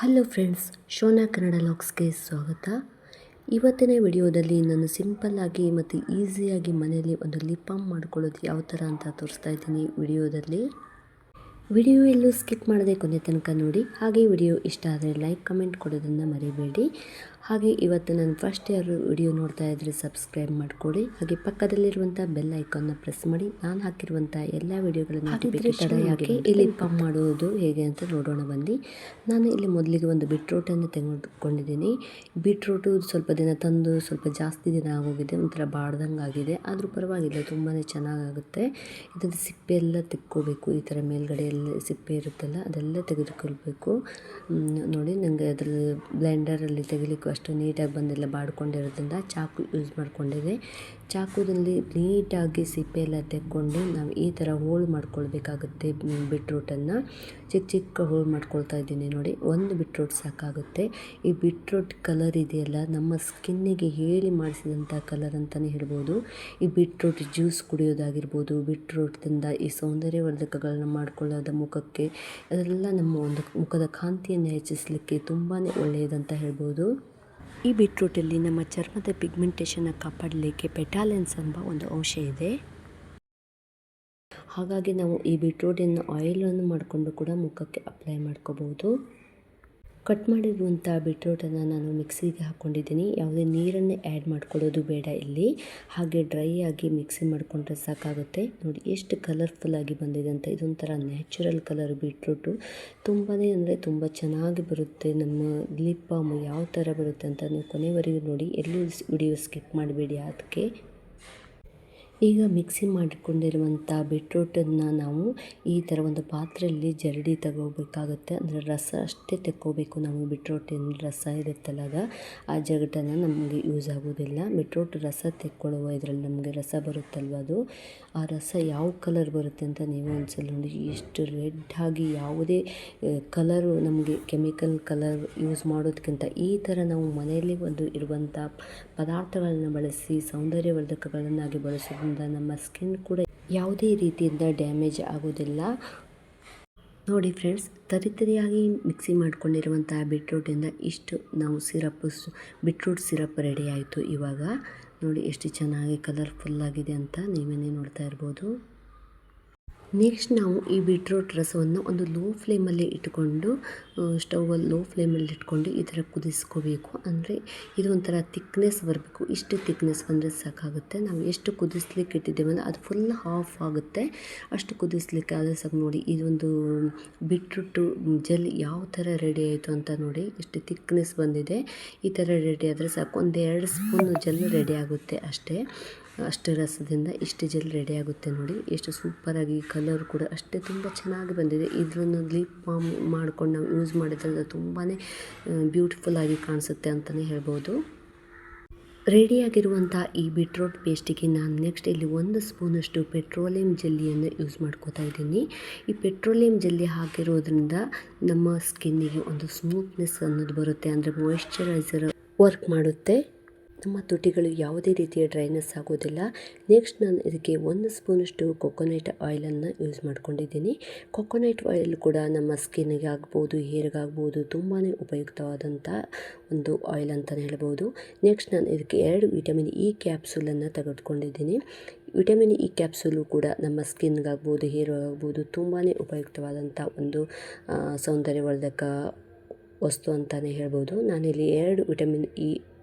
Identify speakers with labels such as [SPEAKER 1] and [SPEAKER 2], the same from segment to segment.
[SPEAKER 1] Hello friends, ಶೋನಾ Kannada ಲಾಗ್ಸ್ಗೆ ಸ್ವಾಗತ. ಇವತ್ತಿನ ವಿಡಿಯೋದಲ್ಲಿ ನಾನು ಸಿಂಪಲ್ಲಾಗಿ ಮತ್ತು ಈಸಿಯಾಗಿ ಮನೆಯಲ್ಲಿ ಒಂದು ಲಿಪ್ ಬಾಮ್ ಮಾಡ್ಕೊಳ್ಳೋದು ಯಾವ ಥರ ಅಂತ ತೋರಿಸ್ತಾ ಇದ್ದೀನಿ ವಿಡಿಯೋದಲ್ಲಿ. ವಿಡಿಯೋ ಎಲ್ಲೂ ಸ್ಕಿಪ್ ಮಾಡದೆ ಕೊನೆ ತನಕ ನೋಡಿ. ಹಾಗೆ ವಿಡಿಯೋ ಇಷ್ಟ ಆದರೆ ಲೈಕ್ ಕಮೆಂಟ್ ಕೊಡೋದನ್ನು ಮರಿಬೇಡಿ. ಹಾಗೆ ಇವತ್ತು ನಾನು ಫಸ್ಟ್ ಯಾರು ವಿಡಿಯೋ ನೋಡ್ತಾ ಇದ್ದರೆ ಸಬ್ಸ್ಕ್ರೈಬ್ ಮಾಡಿಕೊಡಿ. ಹಾಗೆ ಪಕ್ಕದಲ್ಲಿರುವಂಥ ಬೆಲ್ ಐಕಾನ್ನ ಪ್ರೆಸ್ ಮಾಡಿ ನಾನು ಹಾಕಿರುವಂಥ ಎಲ್ಲ ವಿಡಿಯೋಗಳನ್ನು ತಡೆಯಾಗಿ ಈ ಲಿಪ್ ಬಾಮ್ ಮಾಡೋದು ಹೇಗೆ ಅಂತ ನೋಡೋಣ ಬನ್ನಿ. ನಾನು ಇಲ್ಲಿ ಮೊದಲಿಗೆ ಒಂದು ಬೀಟ್ರೂಟನ್ನು ತೆಗೆದುಕೊಂಡಿದ್ದೀನಿ. ಬೀಟ್ರೂಟು ಸ್ವಲ್ಪ ದಿನ ತಂದು ಸ್ವಲ್ಪ ಜಾಸ್ತಿ ದಿನ ಆಗೋಗಿದೆ, ಒಂಥರ ಬಾಡ್ದಂಗೆ ಆಗಿದೆ. ಆದರೂ ಪರವಾಗಿಲ್ಲ, ತುಂಬಾ ಚೆನ್ನಾಗಾಗುತ್ತೆ. ಇದನ್ನು ಸಿಪ್ಪೆ ಎಲ್ಲ ತೆಕ್ಕೋಬೇಕು. ಈ ಥರ ಮೇಲ್ಗಡೆ ಎಲ್ಲ ಸಿಪ್ಪೆ ಇರುತ್ತಲ್ಲ ಅದೆಲ್ಲ ತೆಗೆದುಕೊಳ್ಬೇಕು. ನೋಡಿ, ನನಗೆ ಅದ್ರ ಬ್ಲೆಂಡರಲ್ಲಿ ತೆಗಿಲಿಕ್ಕೆ ಅಷ್ಟು ನೀಟಾಗಿ ಬಂದಿಲ್ಲ, ಬಾಡ್ಕೊಂಡಿರೋದ್ರಿಂದ ಚಾಕು ಯೂಸ್ ಮಾಡ್ಕೊಂಡಿದ್ದೆ. ಚಾಕುದಲ್ಲಿ ನೀಟಾಗಿ ಸಿಪ್ಪೆ ಎಲ್ಲ ತೆಕ್ಕೊಂಡು ನಾವು ಈ ಥರ ಹೋಳು ಮಾಡ್ಕೊಳ್ಬೇಕಾಗುತ್ತೆ. ಬೀಟ್ರೂಟನ್ನು ಚಿಕ್ಕ ಚಿಕ್ಕ ಹೋಳು ಮಾಡ್ಕೊಳ್ತಾ ಇದ್ದೀನಿ. ನೋಡಿ, ಒಂದು ಬೀಟ್ರೂಟ್ ಸಾಕಾಗುತ್ತೆ. ಈ ಬೀಟ್ರೂಟ್ ಕಲರ್ ಇದೆಯಲ್ಲ, ನಮ್ಮ ಸ್ಕಿನ್ನಿಗೆ ಹೇಳಿ ಮಾಡಿಸಿದಂಥ ಕಲರ್ ಅಂತಲೇ ಹೇಳ್ಬೋದು. ಈ ಬೀಟ್ರೂಟ್ ಜ್ಯೂಸ್ ಕುಡಿಯೋದಾಗಿರ್ಬೋದು, ಬೀಟ್ರೂಟ್ದಿಂದ ಈ ಸೌಂದರ್ಯವರ್ಧಕಗಳನ್ನ ಮಾಡ್ಕೊಳ್ಳೋದು ಮುಖಕ್ಕೆ, ಅದೆಲ್ಲ ನಮ್ಮ ಒಂದು ಮುಖದ ಕಾಂತಿಯನ್ನು ಹೆಚ್ಚಿಸಲಿಕ್ಕೆ ತುಂಬಾ ಒಳ್ಳೆಯದಂತ ಹೇಳ್ಬೋದು. ಈ ಬೀಟ್ರೂಟಲ್ಲಿ ನಮ್ಮ ಚರ್ಮದ ಪಿಗ್ಮೆಂಟೇಷನ್ನ ಕಾಪಾಡಲಿಕ್ಕೆ ಪೆಟಾಲೆನ್ಸ್ ಎಂಬ ಒಂದು ಅಂಶ ಇದೆ. ಹಾಗಾಗಿ ನಾವು ಈ ಬೀಟ್ರೂಟಿನ ಆಯಿಲನ್ನು ಮಾಡಿಕೊಂಡು ಕೂಡ ಮುಖಕ್ಕೆ ಅಪ್ಲೈ ಮಾಡ್ಕೋಬಹುದು. ಕಟ್ ಮಾಡಿರುವಂಥ ಬೀಟ್ರೂಟನ್ನು ನಾನು ಮಿಕ್ಸಿಗೆ ಹಾಕ್ಕೊಂಡಿದ್ದೀನಿ. ಯಾವುದೇ ನೀರನ್ನೇ ಆ್ಯಡ್ ಮಾಡ್ಕೊಳ್ಳೋದು ಬೇಡ ಇಲ್ಲಿ. ಹಾಗೆ ಡ್ರೈ ಆಗಿ ಮಿಕ್ಸಿ ಮಾಡಿಕೊಂಡ್ರೆ ಸಾಕಾಗುತ್ತೆ. ನೋಡಿ ಎಷ್ಟು ಕಲರ್ಫುಲ್ಲಾಗಿ ಬಂದಿದೆ ಅಂತ. ಇದೊಂಥರ ನ್ಯಾಚುರಲ್ ಕಲರ್ ಬೀಟ್ರೂಟು. ತುಂಬಾ ಅಂದರೆ ತುಂಬ ಚೆನ್ನಾಗಿ ಬರುತ್ತೆ. ನಮ್ಮ ಲಿಪ್ ಬಾಮ್ ಯಾವ ಥರ ಬರುತ್ತೆ ಅಂತ ನೀವು ಕೊನೆವರೆಗೂ ನೋಡಿ, ಎಲ್ಲೂ ವಿಡಿಯೋ ಸ್ಕಿಪ್ ಮಾಡಬೇಡಿ. ಅದಕ್ಕೆ ಈಗ ಮಿಕ್ಸಿ ಮಾಡಿಕೊಂಡಿರುವಂಥ ಬೀಟ್ರೂಟನ್ನು ನಾವು ಈ ಥರ ಒಂದು ಪಾತ್ರೆಯಲ್ಲಿ ಜರಡಿ ತಗೋಬೇಕಾಗುತ್ತೆ. ಅಂದರೆ ರಸ ಅಷ್ಟೇ ತೆಕ್ಕೋಬೇಕು ನಾವು. ಬೀಟ್ರೂಟಿನ ರಸ ಇರುತ್ತಲ್ಲ ಆ ಜಗಟನ್ನು ನಮಗೆ ಯೂಸ್ ಆಗೋದಿಲ್ಲ. ಬೀಟ್ರೂಟ್ ರಸ ತೆಕ್ಕೊಳ್ಳುವ ಇದರಲ್ಲಿ ನಮಗೆ ರಸ ಬರುತ್ತಲ್ವ, ಅದು ಆ ರಸ ಯಾವ ಕಲರ್ ಬರುತ್ತೆ ಅಂತ ನೀವು ಒಂದ್ಸಲ ನೋಡಿ. ಎಷ್ಟು ರೆಡ್ ಆಗಿ, ಯಾವುದೇ ಕಲರು ನಮಗೆ ಕೆಮಿಕಲ್ ಕಲರ್ ಯೂಸ್ ಮಾಡೋದಕ್ಕಿಂತ ಈ ಥರ ನಾವು ಮನೆಯಲ್ಲಿ ಒಂದು ಇರುವಂಥ ಪದಾರ್ಥಗಳನ್ನು ಬಳಸಿ ಸೌಂದರ್ಯವರ್ಧಕಗಳನ್ನಾಗಿ ಬಳಸೋದ್ರಿಂದ ನಮ್ಮ ಸ್ಕಿನ್ ಕೂಡ ಯಾವುದೇ ರೀತಿಯಿಂದ ಡ್ಯಾಮೇಜ್ ಆಗೋದಿಲ್ಲ. ನೋಡಿ ಫ್ರೆಂಡ್ಸ್, ತರಿಯಾಗಿ ಮಿಕ್ಸಿ ಮಾಡ್ಕೊಂಡಿರುವಂಥ ಬೀಟ್ರೂಟಿಂದ ಇಷ್ಟು ನಾವು ಬೀಟ್ರೂಟ್ ಸಿರಪ್ ರೆಡಿ ಆಯಿತು. ಇವಾಗ ನೋಡಿ ಎಷ್ಟು ಚೆನ್ನಾಗಿ ಕಲರ್ಫುಲ್ಲಾಗಿದೆ ಅಂತ ನೀವೇನೇ ನೋಡ್ತಾ ಇರ್ಬೋದು. ನೆಕ್ಸ್ಟ್ ನಾವು ಈ ಬೀಟ್ರೂಟ್ ರಸವನ್ನು ಒಂದು ಲೋ ಫ್ಲೇಮಲ್ಲಿ ಇಟ್ಕೊಂಡು, ಸ್ಟೌವಲ್ಲಿ ಲೋ ಫ್ಲೇಮಲ್ಲಿ ಇಟ್ಕೊಂಡು ಈ ಥರ ಕುದಿಸ್ಕೋಬೇಕು. ಅಂದರೆ ಇದು ಒಂಥರ ತಿಕ್ನೆಸ್ ಬರಬೇಕು. ಇಷ್ಟು ತಿಕ್ನೆಸ್ ಬಂದರೆ ಸಾಕಾಗುತ್ತೆ. ನಾವು ಎಷ್ಟು ಕುದಿಸ್ಲಿಕ್ಕೆ ಇಟ್ಟಿದ್ದೇವೆ ಅದು ಫುಲ್ ಹಾಫ್ ಆಗುತ್ತೆ. ಅಷ್ಟು ಕುದಿಸ್ಲಿಕ್ಕೆ ಆದರೆ ಸಾಕು. ನೋಡಿ, ಇದೊಂದು ಬೀಟ್ರೂಟು ಜೆಲ್ ಯಾವ ಥರ ರೆಡಿ ಆಯಿತು ಅಂತ ನೋಡಿ. ಎಷ್ಟು ತಿಕ್ನೆಸ್ ಬಂದಿದೆ. ಈ ಥರ ರೆಡಿ ಆದರೆ ಸಾಕು. ಒಂದು 2 ಸ್ಪೂನ್ ಜೆಲ್ ರೆಡಿ ಆಗುತ್ತೆ ಅಷ್ಟೇ. ಅಷ್ಟು ರಸದಿಂದ ಇಷ್ಟು ಜೆಲ್ ರೆಡಿ ಆಗುತ್ತೆ. ನೋಡಿ ಎಷ್ಟು ಸೂಪರಾಗಿ, ಕಲರ್ ಕೂಡ ಅಷ್ಟೇ ತುಂಬ ಚೆನ್ನಾಗಿ ಬಂದಿದೆ. ಇದನ್ನು ಲಿಪ್ ಬಾಮ್ ಮಾಡ್ಕೊಂಡು ನಾವು ಯೂಸ್ ಮಾಡಿದ್ರೆ ತುಂಬಾ ಬ್ಯೂಟಿಫುಲ್ಲಾಗಿ ಕಾಣಿಸುತ್ತೆ ಅಂತಲೇ ಹೇಳ್ಬೋದು. ರೆಡಿಯಾಗಿರುವಂಥ ಈ ಬೀಟ್ರೂಟ್ ಪೇಸ್ಟಿಗೆ ನಾನು ನೆಕ್ಸ್ಟ್ ಇಲ್ಲಿ 1 ಸ್ಪೂನಷ್ಟು ಪೆಟ್ರೋಲಿಯಂ ಜೆಲ್ಲಿಯನ್ನು ಯೂಸ್ ಮಾಡ್ಕೋತಾ ಇದ್ದೀನಿ. ಈ ಪೆಟ್ರೋಲಿಯಂ ಜೆಲ್ಲಿ ಹಾಕಿರೋದ್ರಿಂದ ನಮ್ಮ ಸ್ಕಿನ್ನಿಗೆ ಒಂದು ಸ್ಮೂತ್ನೆಸ್ ಅನ್ನೋದು ಬರುತ್ತೆ. ಅಂದರೆ ಮಾಯಿಶ್ಚರೈಸರ್ ವರ್ಕ್ ಮಾಡುತ್ತೆ. ನಮ್ಮ ತುಟಿಗಳು ಯಾವುದೇ ರೀತಿಯ ಡ್ರೈನೆಸ್ ಆಗೋದಿಲ್ಲ. ನೆಕ್ಸ್ಟ್ ನಾನು ಇದಕ್ಕೆ 1 ಸ್ಪೂನಷ್ಟು ಕೊಕೊನಟ್ ಆಯಿಲನ್ನು ಯೂಸ್ ಮಾಡ್ಕೊಂಡಿದ್ದೀನಿ. ಕೊಕೊನಟ್ ಆಯಿಲ್ ಕೂಡ ನಮ್ಮ ಸ್ಕಿನ್ನಿಗೆ ಆಗ್ಬೋದು, ಹೇರ್ಗಾಗ್ಬೋದು ತುಂಬಾ ಉಪಯುಕ್ತವಾದಂಥ ಒಂದು ಆಯಿಲ್ ಅಂತಲೇ ಹೇಳ್ಬೋದು. ನೆಕ್ಸ್ಟ್ ನಾನು ಇದಕ್ಕೆ 2 ವಿಟಮಿನ್ ಇ ಕ್ಯಾಪ್ಸೂಲನ್ನು ತೆಗೆದುಕೊಂಡಿದ್ದೀನಿ. ವಿಟಮಿನ್ ಇ ಕ್ಯಾಪ್ಸೂಲು ಕೂಡ ನಮ್ಮ ಸ್ಕಿನ್ಗಾಗ್ಬೋದು, ಹೇರ್ಗಾಗ್ಬೋದು ತುಂಬಾ ಉಪಯುಕ್ತವಾದಂಥ ಒಂದು ಸೌಂದರ್ಯವರ್ಧಕ ವಸ್ತು ಅಂತಲೇ ಹೇಳ್ಬೋದು. ನಾನಿಲ್ಲಿ 2 ವಿಟಮಿನ್ ಇ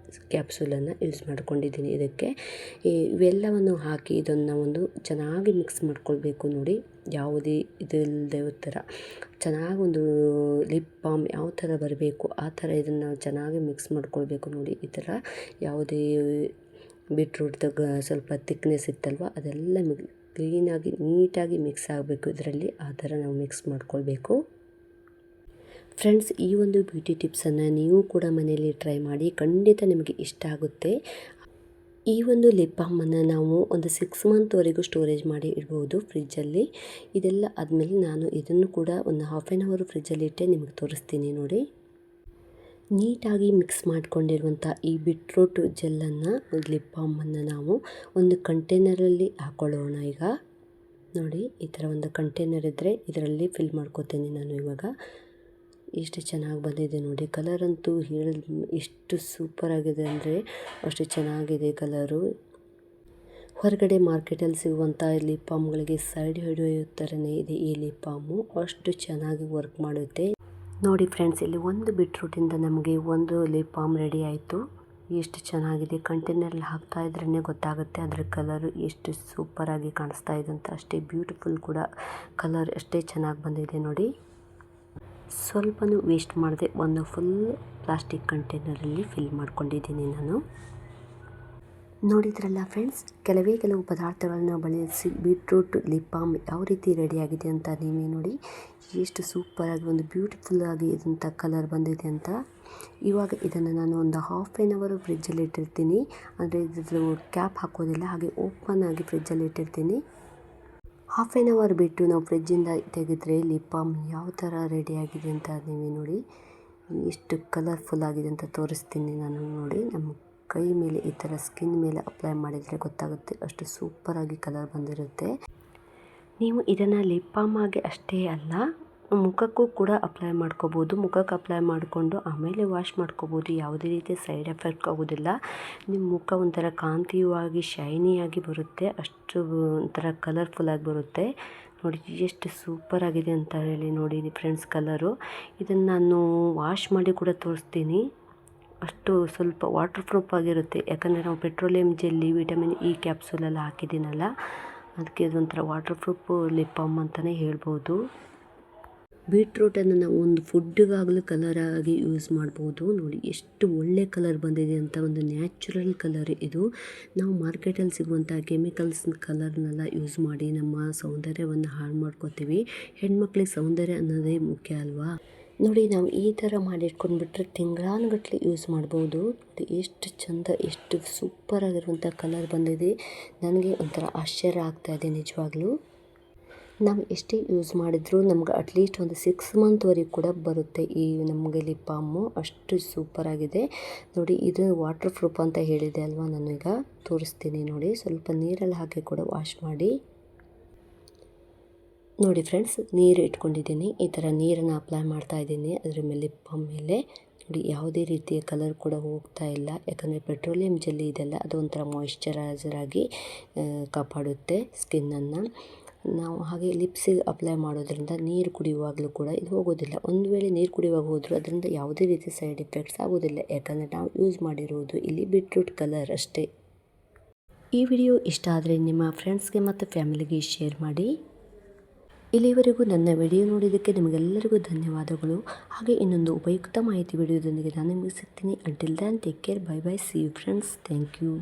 [SPEAKER 1] ಕ್ಯಾಪ್ಸೂಲನ್ನು ಯೂಸ್ ಮಾಡ್ಕೊಂಡಿದ್ದೀನಿ. ಇದಕ್ಕೆ ಇವೆಲ್ಲವನ್ನು ಹಾಕಿ ಇದನ್ನು ಒಂದು ಚೆನ್ನಾಗಿ ಮಿಕ್ಸ್ ಮಾಡ್ಕೊಳ್ಬೇಕು. ನೋಡಿ, ಯಾವುದೇ ಇದಿಲ್ಲದೆ ಥರ ಚೆನ್ನಾಗಿ ಒಂದು ಲಿಪ್ ಬಾಮ್ ಯಾವ ಥರ ಬರಬೇಕು ಆ ಥರ ಇದನ್ನು ಚೆನ್ನಾಗಿ ಮಿಕ್ಸ್ ಮಾಡ್ಕೊಳ್ಬೇಕು. ನೋಡಿ, ಈ ಥರ ಯಾವುದೇ ಬೀಟ್ರೂಟ್ದಾಗ ಸ್ವಲ್ಪ ತಿಕ್ನೆಸ್ ಇತ್ತಲ್ವ ಅದೆಲ್ಲ ಕ್ಲೀನಾಗಿ ನೀಟಾಗಿ ಮಿಕ್ಸ್ ಆಗಬೇಕು ಇದರಲ್ಲಿ. ಆ ಥರ ನಾವು ಮಿಕ್ಸ್ ಮಾಡ್ಕೊಳ್ಬೇಕು. ಫ್ರೆಂಡ್ಸ್, ಈ ಒಂದು ಬ್ಯೂಟಿ ಟಿಪ್ಸನ್ನು ನೀವು ಕೂಡ ಮನೆಯಲ್ಲಿ ಟ್ರೈ ಮಾಡಿ, ಖಂಡಿತ ನಿಮಗೆ ಇಷ್ಟ ಆಗುತ್ತೆ. ಈ ಒಂದು ಲಿಪ್ ಬಾಮನ್ನು ನಾವು ಒಂದು 6 ಮಂತ್ವರೆಗೂ ಸ್ಟೋರೇಜ್ ಮಾಡಿ ಇಡ್ಬೋದು ಫ್ರಿಜ್ಜಲ್ಲಿ. ಇದೆಲ್ಲ ಆದಮೇಲೆ ನಾನು ಇದನ್ನು ಕೂಡ ಒಂದು ½ ಆನ್ ಅವರ್ ಫ್ರಿಜ್ಜಲ್ಲಿ ಇಟ್ಟೆ ನಿಮಗೆ ತೋರಿಸ್ತೀನಿ. ನೋಡಿ, ನೀಟಾಗಿ ಮಿಕ್ಸ್ ಮಾಡ್ಕೊಂಡಿರುವಂಥ ಈ ಬೀಟ್ರೂಟ್ ಜೆಲ್ಲನ್ನು, ಲಿಪ್ ಬಾಮನ್ನು ನಾವು ಒಂದು ಕಂಟೈನರಲ್ಲಿ ಹಾಕ್ಕೊಳ್ಳೋಣ. ಈಗ ನೋಡಿ, ಈ ಥರ ಒಂದು ಕಂಟೈನರ್ ಇದ್ದರೆ ಇದರಲ್ಲಿ ಫಿಲ್ ಮಾಡ್ಕೋತೀನಿ ನಾನು. ಇವಾಗ ಎಷ್ಟು ಚೆನ್ನಾಗಿ ಬಂದಿದೆ ನೋಡಿ. ಕಲರ್ ಅಂತೂ ಎಷ್ಟು ಸೂಪರ್ ಆಗಿದೆ ಅಂದರೆ ಅಷ್ಟು ಚೆನ್ನಾಗಿದೆ ಕಲರು. ಹೊರಗಡೆ ಮಾರ್ಕೆಟಲ್ಲಿ ಸಿಗುವಂಥ ಲಿಪ್ ಬಾಮ್ಗಳಿಗೆ ಸೈಡ್ ಹಿಡಿಯೋ ಥರನೇ ಇದೆ ಈ ಲಿಪ್ ಬಾಮು. ಅಷ್ಟು ಚೆನ್ನಾಗಿ ವರ್ಕ್ ಮಾಡುತ್ತೆ ನೋಡಿ ಫ್ರೆಂಡ್ಸ್. ಇಲ್ಲಿ ಒಂದು ಬೀಟ್ರೂಟಿಂದ ನಮಗೆ ಒಂದು ಲಿಪ್ ಬಾಮ್ ರೆಡಿ ಆಯಿತು. ಎಷ್ಟು ಚೆನ್ನಾಗಿದೆ. ಕಂಟೈನರಲ್ಲಿ ಹಾಕ್ತಾ ಇದ್ರೇ ಗೊತ್ತಾಗುತ್ತೆ ಅದರ ಕಲರು ಎಷ್ಟು ಸೂಪರಾಗಿ ಕಾಣಿಸ್ತಾ ಇದೆ ಅಂತ. ಅಷ್ಟೇ ಬ್ಯೂಟಿಫುಲ್ ಕೂಡ ಕಲರ್ ಅಷ್ಟೇ ಚೆನ್ನಾಗಿ ಬಂದಿದೆ ನೋಡಿ. ಸ್ವಲ್ಪನೂ ವೇಸ್ಟ್ ಮಾಡದೆ ಒಂದು ಫುಲ್ ಪ್ಲಾಸ್ಟಿಕ್ ಕಂಟೈನರಲ್ಲಿ ಫಿಲ್ ಮಾಡ್ಕೊಂಡಿದ್ದೀನಿ ನಾನು. ನೋಡಿದ್ರಲ್ಲ ಫ್ರೆಂಡ್ಸ್, ಕೆಲವು ಪದಾರ್ಥಗಳನ್ನ ಬಳಸಿ ಬೀಟ್ರೂಟ್ ಲಿಪ್ ಬಾಮ್ ಯಾವ ರೀತಿ ರೆಡಿಯಾಗಿದೆ ಅಂತ ನೀವೇ ನೋಡಿ. ಎಷ್ಟು ಸೂಪರಾಗಿ ಒಂದು ಬ್ಯೂಟಿಫುಲ್ ಆಗಿ ಇದಂಥ ಕಲರ್ ಬಂದಿದೆ ಅಂತ. ಇವಾಗ ಇದನ್ನು ನಾನು ಒಂದು ಹಾಫ್ ಆನ್ ಅವರ್ ಫ್ರಿಜ್ಜಲ್ಲಿ ಇಟ್ಟಿರ್ತೀನಿ. ಅಂದರೆ ಇದ್ರ ಕ್ಯಾಪ್ ಹಾಕೋದಿಲ್ಲ, ಹಾಗೆ ಓಪನ್ ಆಗಿ ಫ್ರಿಜ್ಜಲ್ಲಿ ಇಟ್ಟಿರ್ತೀನಿ. ಹಾಫ್ ಆನ್ ಅವರ್ ಬಿಟ್ಟು ನಾವು ಫ್ರಿಜ್ಜಿಂದ ತೆಗೆದ್ರೆ ಲಿಪ್ ಬಾಮ್ ಯಾವ ಥರ ರೆಡಿಯಾಗಿದೆ ಅಂತ ನೀವೇ ನೋಡಿ. ಎಷ್ಟು ಕಲರ್ಫುಲ್ ಆಗಿದೆ ಅಂತ ತೋರಿಸ್ತೀನಿ ನಾನು ನೋಡಿ. ನಮ್ಮ ಕೈ ಮೇಲೆ ಈ ಥರ ಸ್ಕಿನ್ ಮೇಲೆ ಅಪ್ಲೈ ಮಾಡಿದರೆ ಗೊತ್ತಾಗುತ್ತೆ, ಅಷ್ಟು ಸೂಪರಾಗಿ ಕಲರ್ ಬಂದಿರುತ್ತೆ. ನೀವು ಇದನ್ನು ಲಿಪ್ ಬಾಮ್ ಆಗಿ ಅಷ್ಟೇ ಅಲ್ಲ, ಮುಖಕ್ಕೂ ಕೂಡ ಅಪ್ಲೈ ಮಾಡ್ಕೋಬೋದು. ಮುಖಕ್ಕೆ ಅಪ್ಲೈ ಮಾಡಿಕೊಂಡು ಆಮೇಲೆ ವಾಶ್ ಮಾಡ್ಕೋಬೋದು. ಯಾವುದೇ ರೀತಿಯ ಸೈಡ್ ಎಫೆಕ್ಟ್ ಆಗೋದಿಲ್ಲ. ನಿಮ್ಮ ಮುಖ ಒಂಥರ ಕಾಂತಿಯುವಾಗಿ ಶೈನಿಯಾಗಿ ಬರುತ್ತೆ. ಅಷ್ಟು ಒಂಥರ ಕಲರ್ಫುಲ್ಲಾಗಿ ಬರುತ್ತೆ ನೋಡಿ. ಎಷ್ಟು ಸೂಪರಾಗಿದೆ ಅಂತ ಹೇಳಿ ನೋಡಿ ಫ್ರೆಂಡ್ಸ್ ಕಲರು. ಇದನ್ನು ನಾನು ವಾಶ್ ಮಾಡಿ ಕೂಡ ತೋರಿಸ್ತೀನಿ. ಅಷ್ಟು ಸ್ವಲ್ಪ ವಾಟರ್ ಪ್ರೂಫ್ ಆಗಿರುತ್ತೆ. ಯಾಕಂದರೆ ನಾವು ಪೆಟ್ರೋಲಿಯಂ ಜೆಲ್ಲಿ, ವಿಟಮಿನ್ ಇ ಕ್ಯಾಪ್ಸೂಲೆಲ್ಲ ಹಾಕಿದ್ದೀನಲ್ಲ, ಅದಕ್ಕೆ ಇದೊಂಥರ ವಾಟರ್ ಪ್ರೂಫ್ ಲಿಪ್ ಬಾಮ್ ಅಂತಲೇ ಹೇಳ್ಬೋದು. ಬೀಟ್ರೂಟನ್ನು ನಾವು ಒಂದು ಫುಡ್ಡಿಗಾಗಲೂ ಕಲರಾಗಿ ಯೂಸ್ ಮಾಡ್ಬೋದು ನೋಡಿ. ಎಷ್ಟು ಒಳ್ಳೆ ಕಲರ್ ಬಂದಿದೆ ಅಂತ. ಒಂದು ನ್ಯಾಚುರಲ್ ಕಲರ್ ಇದು. ನಾವು ಮಾರ್ಕೆಟಲ್ಲಿ ಸಿಗುವಂಥ ಕೆಮಿಕಲ್ಸ್ ಕಲರ್ನೆಲ್ಲ ಯೂಸ್ ಮಾಡಿ ನಮ್ಮ ಸೌಂದರ್ಯವನ್ನು ಹಾಳು ಮಾಡ್ಕೋತೀವಿ. ಹೆಣ್ಮಕ್ಳಿಗೆ ಸೌಂದರ್ಯ ಅನ್ನೋದೇ ಮುಖ್ಯ ಅಲ್ವಾ ನೋಡಿ. ನಾವು ಈ ಥರ ಮಾಡಿಟ್ಕೊಂಡ್ಬಿಟ್ರೆ ತಿಂಗಳಾನುಗಟ್ಟಲೆ ಯೂಸ್ ಮಾಡ್ಬೋದು ನೋಡಿ. ಎಷ್ಟು ಚಂದ, ಎಷ್ಟು ಸೂಪರಾಗಿರುವಂಥ ಕಲರ್ ಬಂದಿದೆ. ನನಗೆ ಒಂಥರ ಆಶ್ಚರ್ಯ ಆಗ್ತಾಯಿದೆ ನಿಜವಾಗ್ಲೂ. ನಾವು ಎಷ್ಟೇ ಯೂಸ್ ಮಾಡಿದರೂ ನಮ್ಗೆ ಅಟ್ಲೀಸ್ಟ್ ಒಂದು 6 ಮಂತ್ವರೆಗೆ ಕೂಡ ಬರುತ್ತೆ ಈ ನಮಗೆ ಲಿಪ್ ಬಾಮು. ಅಷ್ಟು ಸೂಪರಾಗಿದೆ ನೋಡಿ. ಇದು ವಾಟರ್ ಪ್ರೂಫ್ ಅಂತ ಹೇಳಿದೆ ಅಲ್ವಾ, ನಾನೀಗ ತೋರಿಸ್ತೀನಿ ನೋಡಿ. ಸ್ವಲ್ಪ ನೀರಲ್ಲಿ ಹಾಕಿ ಕೂಡ ವಾಶ್ ಮಾಡಿ ನೋಡಿ ಫ್ರೆಂಡ್ಸ್. ನೀರು ಇಟ್ಕೊಂಡಿದ್ದೀನಿ, ಈ ಥರ ನೀರನ್ನು ಅಪ್ಲೈ ಮಾಡ್ತಾ ಇದ್ದೀನಿ ಅದರ ಮೇಲೆ ಲಿಪ್ ಬಾಮ್ ಮೇಲೆ ನೋಡಿ. ಯಾವುದೇ ರೀತಿಯ ಕಲರ್ ಕೂಡ ಹೋಗ್ತಾ ಇಲ್ಲ. ಯಾಕಂದರೆ ಪೆಟ್ರೋಲಿಯಂ ಜೆಲ್ಲಿ ಇದೆಲ್ಲ ಅದು ಒಂಥರ ಮಾಯಿಶ್ಚರೈಸರ್ ಆಗಿ ಕಾಪಾಡುತ್ತೆ ಸ್ಕಿನ್ನನ್ನು. ನಾವು ಹಾಗೆ ಲಿಪ್ಸಿಗೆ ಅಪ್ಲೈ ಮಾಡೋದ್ರಿಂದ ನೀರು ಕುಡಿಯುವಾಗಲೂ ಕೂಡ ಇದು ಹೋಗೋದಿಲ್ಲ. ಒಂದು ವೇಳೆ ನೀರು ಕುಡಿಯುವಾಗ ಹೋದರೂ ಅದರಿಂದ ಯಾವುದೇ ರೀತಿ ಸೈಡ್ ಎಫೆಕ್ಟ್ಸ್ ಆಗೋದಿಲ್ಲ. ಯಾಕಂದರೆ ನಾವು ಯೂಸ್ ಮಾಡಿರುವುದು ಇಲ್ಲಿ ಬೀಟ್ರೂಟ್ ಕಲರ್ ಅಷ್ಟೇ. ಈ ವಿಡಿಯೋ ಇಷ್ಟ ಆದರೆ ನಿಮ್ಮ ಫ್ರೆಂಡ್ಸ್ಗೆ ಮತ್ತು ಫ್ಯಾಮಿಲಿಗೆ ಶೇರ್ ಮಾಡಿ. ಇಲ್ಲಿವರೆಗೂ ನನ್ನ ವಿಡಿಯೋ ನೋಡಿದ್ದಕ್ಕೆ ನಿಮಗೆಲ್ಲರಿಗೂ ಧನ್ಯವಾದಗಳು. ಹಾಗೆ ಇನ್ನೊಂದು ಉಪಯುಕ್ತ ಮಾಹಿತಿ ವಿಡಿಯೋದೊಂದಿಗೆ ನಾನು ನಿಮಗೆ ಸಿಗ್ತೀನಿ. Until then take care, bye bye, see you friends, thank you.